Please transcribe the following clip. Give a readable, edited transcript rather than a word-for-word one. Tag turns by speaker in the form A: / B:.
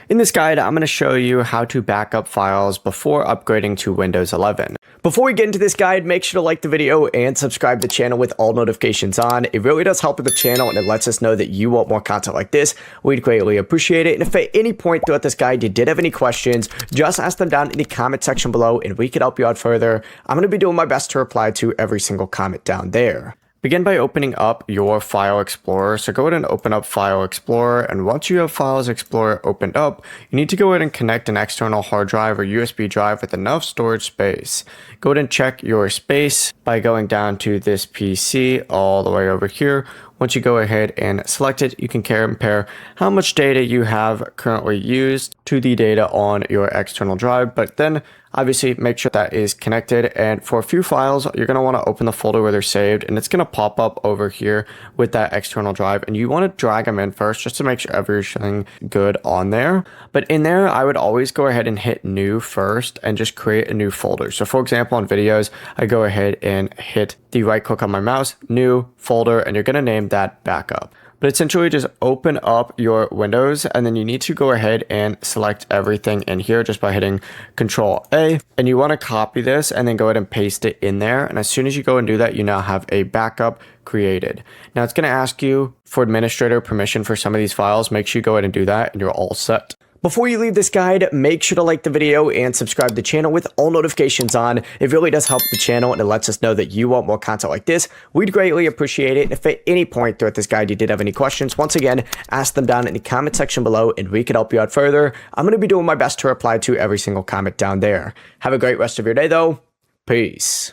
A: In this guide, I'm going to show you how to back up files before upgrading to Windows 11. Before we get into this guide, make sure to like the video and subscribe to the channel with all notifications on. It really does help with the channel and it lets us know that you want more content like this. We'd greatly appreciate it. And if at any point throughout this guide you did have any questions, just ask them down in the comment section below and we could help you out further. I'm going to be doing my best to reply to every single comment down there. Begin by opening up your File Explorer. So go ahead and open up File Explorer, and once you have Files Explorer opened up, you need to go ahead and connect an external hard drive or USB drive with enough storage space. Go ahead and check your space by going down to this PC all the way over here. Once you go ahead and select it, you can compare how much data you have currently used to the data on your external drive, but then obviously make sure that is connected. And for a few files, you're going to want to open the folder where they're saved, and it's going to pop up over here with that external drive, and you want to drag them in first just to make sure everything good on there. But in there, I would always go ahead and hit new first and just create a new folder. So for example, on videos, I go ahead and hit the right click on my mouse, new folder, and you're going to name that backup. But essentially just open up your Windows, and then you need to go ahead and select everything in here just by hitting Control A, and you want to copy this and then go ahead and paste it in there. And as soon as you go and do that, you now have a backup created. Now it's going to ask you for administrator permission for some of these files. Make sure you go ahead and do that and you're all set. Before you leave this guide, make sure to like the video and subscribe to the channel with all notifications on. It really does help the channel and it lets us know that you want more content like this. We'd greatly appreciate it. And if at any point throughout this guide you did have any questions, once again, ask them down in the comment section below and we can help you out further. I'm going to be doing my best to reply to every single comment down there. Have a great rest of your day though. Peace.